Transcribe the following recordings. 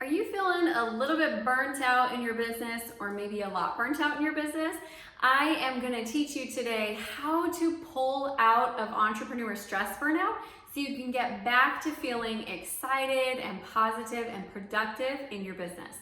Are you feeling a little bit burnt out in your business, or maybe a lot burnt out in your business? I am going to teach you today how to pull out of entrepreneur stress burnout so you can get back to feeling excited and positive and productive in your business.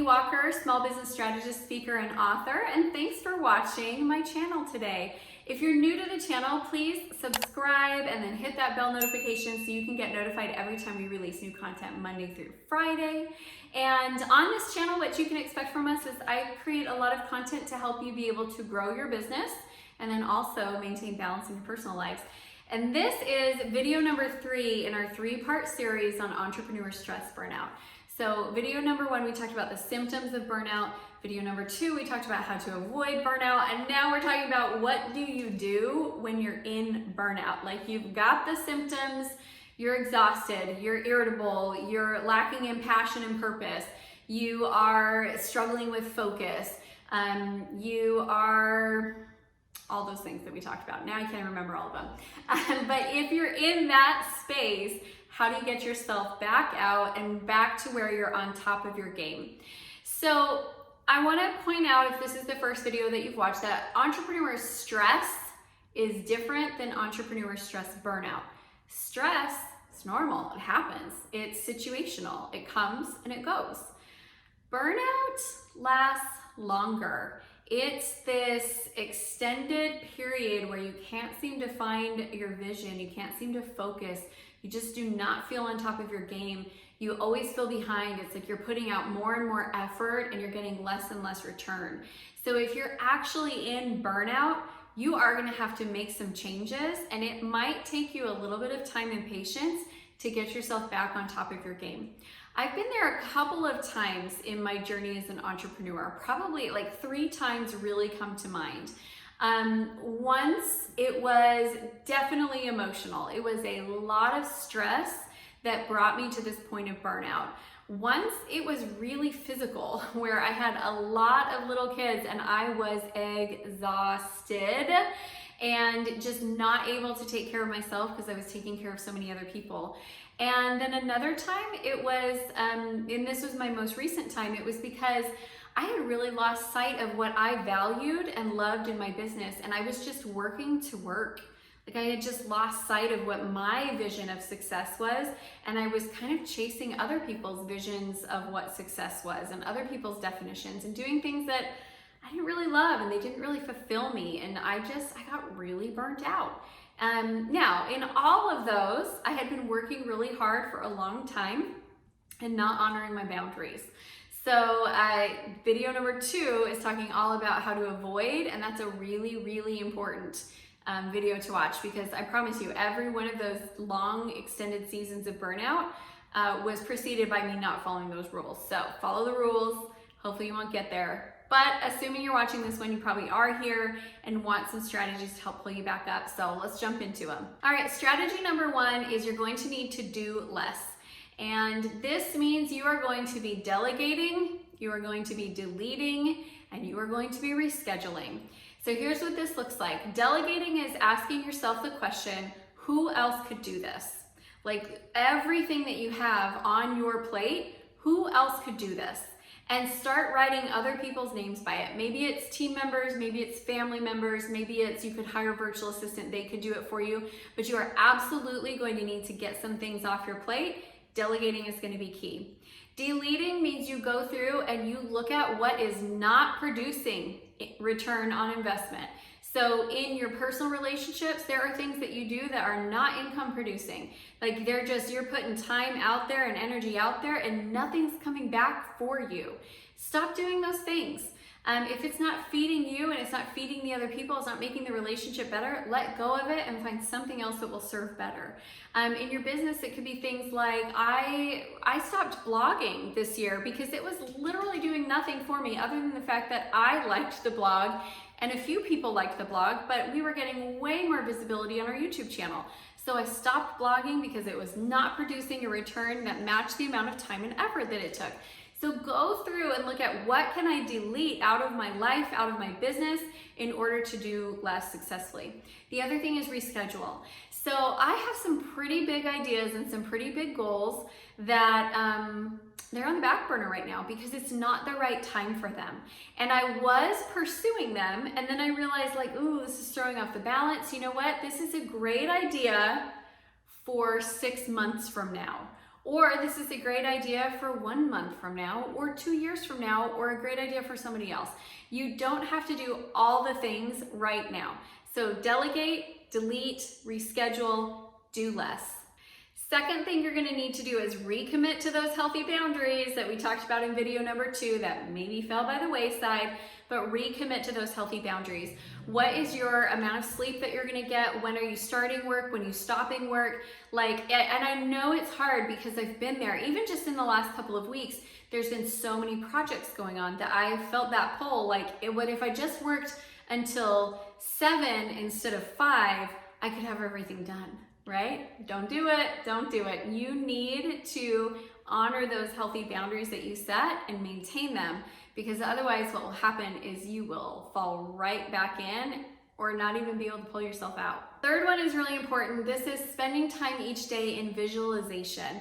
Walker, small business strategist, speaker, and author, and thanks for watching my channel today. If you're new to the channel, please subscribe and then hit that bell notification so you can get notified every time we release new content Monday through Friday. And on this channel, what you can expect from us is I create a lot of content to help you be able to grow your business and then also maintain balance in your personal lives. And this is video number 3 in our 3-part series on entrepreneur stress burnout. So video number 1, we talked about the symptoms of burnout. Video number 2, we talked about how to avoid burnout. And now we're talking about what do you do when you're in burnout? Like, you've got the symptoms, you're exhausted, you're irritable, you're lacking in passion and purpose, you are struggling with focus, you are all those things that we talked about. Now I can't remember all of them. But if you're in that space, how do you get yourself back out and back to where you're on top of your game? So I want to point out, if this is the first video that you've watched, that entrepreneur stress is different than entrepreneur stress burnout. Stress is normal, it happens, it's situational, it comes and it goes. Burnout lasts longer. It's this extended period where you can't seem to find your vision, you can't seem to focus, you just do not feel on top of your game, you always feel behind. It's like you're putting out more and more effort and you're getting less and less return. So if you're actually in burnout, you are gonna have to make some changes, and it might take you a little bit of time and patience to get yourself back on top of your game. I've been there a couple of times in my journey as an entrepreneur. Probably like 3 times really come to mind. Once it was definitely emotional. It was a lot of stress that brought me to this point of burnout. Once it was really physical, where I had a lot of little kids and I was exhausted and just not able to take care of myself because I was taking care of so many other people. And then another time it was, and this was my most recent time, it was because I had really lost sight of what I valued and loved in my business, and I was just working to work. Like, I had just lost sight of what my vision of success was, and I was kind of chasing other people's visions of what success was and other people's definitions and doing things that I didn't really love and they didn't really fulfill me, and I got really burnt out. Now, in all of those, I had been working really hard for a long time and not honoring my boundaries. So video number 2 is talking all about how to avoid, and that's a really, really important video to watch, because I promise you, every one of those long extended seasons of burnout was preceded by me not following those rules. So follow the rules, hopefully you won't get there. But assuming you're watching this one, you probably are here and want some strategies to help pull you back up. So let's jump into them. All right, strategy number 1 is you're going to need to do less. And this means you are going to be delegating, you are going to be deleting, and you are going to be rescheduling. So here's what this looks like. Delegating is asking yourself the question, who else could do this? Like, everything that you have on your plate, who else could do this? And start writing other people's names by it. Maybe it's team members, maybe it's family members, maybe it's you could hire a virtual assistant, they could do it for you, but you are absolutely going to need to get some things off your plate. Delegating is going to be key. Deleting means you go through and you look at what is not producing return on investment. So in your personal relationships, there are things that you do that are not income producing. Like, you're putting time out there and energy out there and nothing's coming back for you. Stop doing those things. If it's not feeding you and it's not feeding the other people, it's not making the relationship better, let go of it and find something else that will serve better. In your business, it could be things like, I stopped blogging this year because it was literally doing nothing for me other than the fact that I liked the blog and a few people liked the blog, but we were getting way more visibility on our YouTube channel. So I stopped blogging because it was not producing a return that matched the amount of time and effort that it took. So go through and look at what can I delete out of my life, out of my business in order to do less successfully. The other thing is reschedule. So I have some pretty big ideas and some pretty big goals that they're on the back burner right now because it's not the right time for them. And I was pursuing them, and then I realized like, ooh, this is throwing off the balance. You know what? This is a great idea for 6 months from now. Or this is a great idea for 1 month from now, or 2 years from now, or a great idea for somebody else. You don't have to do all the things right now. So delegate, delete, reschedule, do less. Second thing you're gonna need to do is recommit to those healthy boundaries that we talked about in video number 2 that maybe fell by the wayside, but recommit to those healthy boundaries. What is your amount of sleep that you're gonna get? When are you starting work? When are you stopping work? And I know it's hard because I've been there. Even just in the last couple of weeks, there's been so many projects going on that I felt that pull. What if I just worked until 7 instead of 5, I could have everything done. Right? Don't do it. Don't do it. You need to honor those healthy boundaries that you set and maintain them, because otherwise what will happen is you will fall right back in or not even be able to pull yourself out. Third one is really important. This is spending time each day in visualization.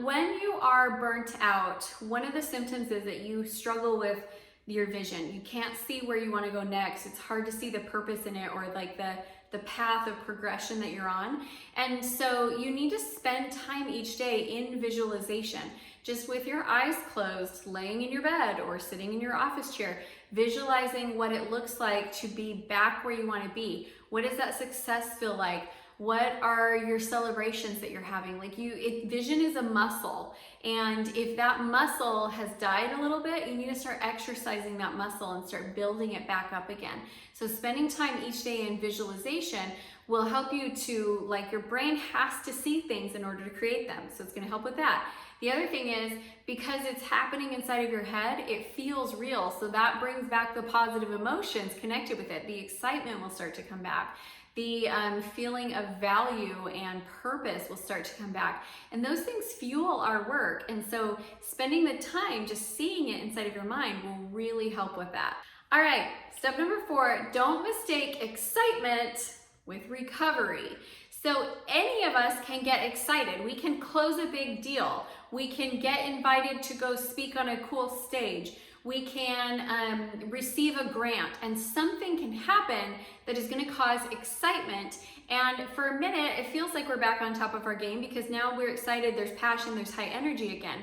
When you are burnt out, one of the symptoms is that you struggle with your vision. You can't see where you want to go next. It's hard to see the purpose in it, or like the path of progression that you're on. And so you need to spend time each day in visualization, just with your eyes closed, laying in your bed or sitting in your office chair, visualizing what it looks like to be back where you want to be. What does that success feel like? What are your celebrations that you're having? Vision is a muscle, and if that muscle has died a little bit, you need to start exercising that muscle and start building it back up again. So spending time each day in visualization will help you to, your brain has to see things in order to create them. So it's gonna help with that. The other thing is, because it's happening inside of your head, it feels real. So that brings back the positive emotions connected with it. The excitement will start to come back. The feeling of value and purpose will start to come back. And those things fuel our work. And so spending the time just seeing it inside of your mind will really help with that. All right, step number 4, don't mistake excitement with recovery. So any of us can get excited. We can close a big deal. We can get invited to go speak on a cool stage. We can receive a grant, and something can happen that is going to cause excitement. And for a minute, it feels like we're back on top of our game because now we're excited, there's passion, there's high energy again.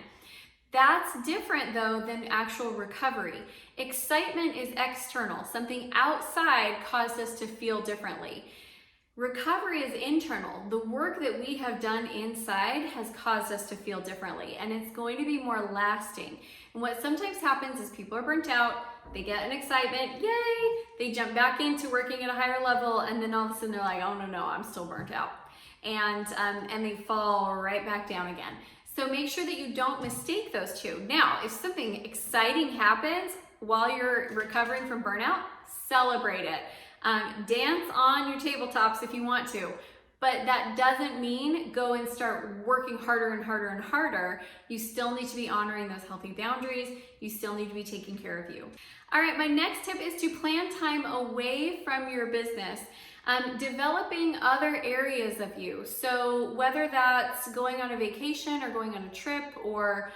That's different though than actual recovery. Excitement is external. Something outside caused us to feel differently. Recovery is internal. The work that we have done inside has caused us to feel differently, and it's going to be more lasting. And what sometimes happens is people are burnt out, they get an excitement, yay, they jump back into working at a higher level, and then all of a sudden they're like, oh no, I'm still burnt out. And they fall right back down again. So make sure that you don't mistake those two. Now, if something exciting happens while you're recovering from burnout, celebrate it. Dance on your tabletops if you want to, but that doesn't mean go and start working harder and harder and harder. You still need to be honoring those healthy boundaries. You still need to be taking care of you. All right, my next tip is to plan time away from your business. Developing other areas of you. So whether that's going on a vacation or going on a trip, or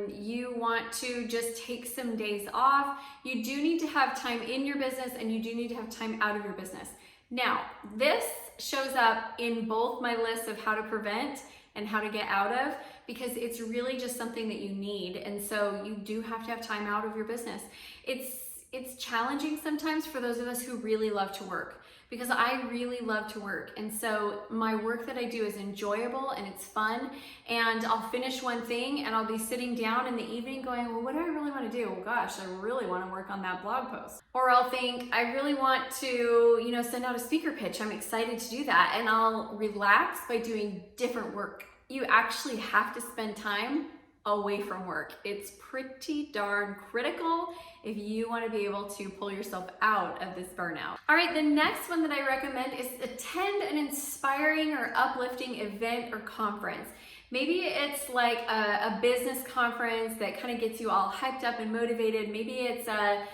you want to just take some days off, you do need to have time in your business, and you do need to have time out of your business. Now, this shows up in both my lists of how to prevent and how to get out of, because it's really just something that you need. And so you do have to have time out of your business. It's challenging sometimes for those of us who really love to work, because I really love to work. And so my work that I do is enjoyable and it's fun. And I'll finish one thing and I'll be sitting down in the evening going, well, what do I really want to do? Well, gosh, I really want to work on that blog post. Or I'll think, I really want to, send out a speaker pitch. I'm excited to do that. And I'll relax by doing different work. You actually have to spend time away from work. It's pretty darn critical if you want to be able to pull yourself out of this burnout. All right, the next one that I recommend is attend an inspiring or uplifting event or conference. Maybe it's like a business conference that kind of gets you all hyped up and motivated. Maybe it's a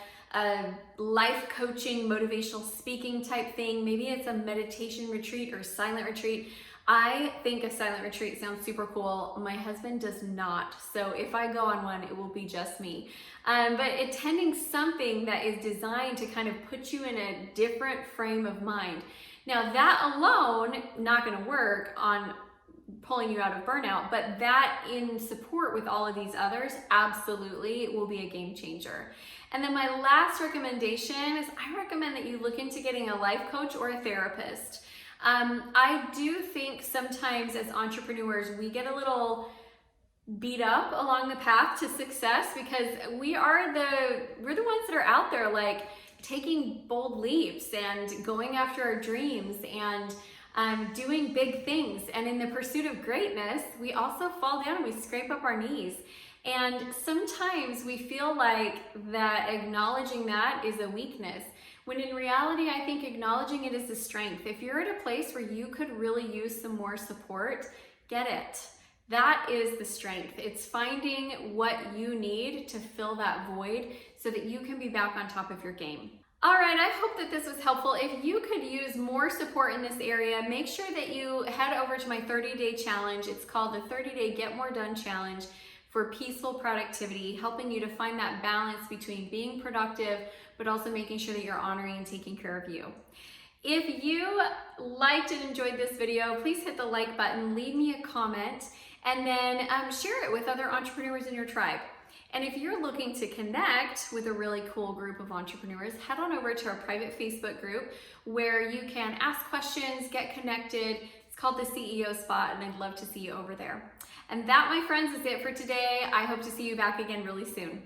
life coaching, motivational speaking type thing. Maybe it's a meditation retreat or silent retreat. I think a silent retreat sounds super cool. My husband does not. So if I go on one, it will be just me. But attending something that is designed to kind of put you in a different frame of mind. Now that alone, not gonna work on pulling you out of burnout, but that in support with all of these others, absolutely will be a game changer. And then my last recommendation is I recommend that you look into getting a life coach or a therapist. I do think sometimes as entrepreneurs, we get a little beat up along the path to success because we're the ones that are out there like taking bold leaps and going after our dreams and doing big things. And in the pursuit of greatness, we also fall down and we scrape up our knees. And sometimes we feel like that acknowledging that is a weakness, when in reality, I think acknowledging it is a strength. If you're at a place where you could really use some more support, get it. That is the strength. It's finding what you need to fill that void so that you can be back on top of your game. All right, I hope that this was helpful. If you could use more support in this area, make sure that you head over to my 30-day challenge. It's called the 30-day Get More Done Challenge for peaceful productivity, helping you to find that balance between being productive, but also making sure that you're honoring and taking care of you. If you liked and enjoyed this video, please hit the like button, leave me a comment, and then share it with other entrepreneurs in your tribe. And if you're looking to connect with a really cool group of entrepreneurs, head on over to our private Facebook group where you can ask questions, get connected. It's called the CEO Spot, and I'd love to see you over there. And that, my friends, is it for today. I hope to see you back again really soon.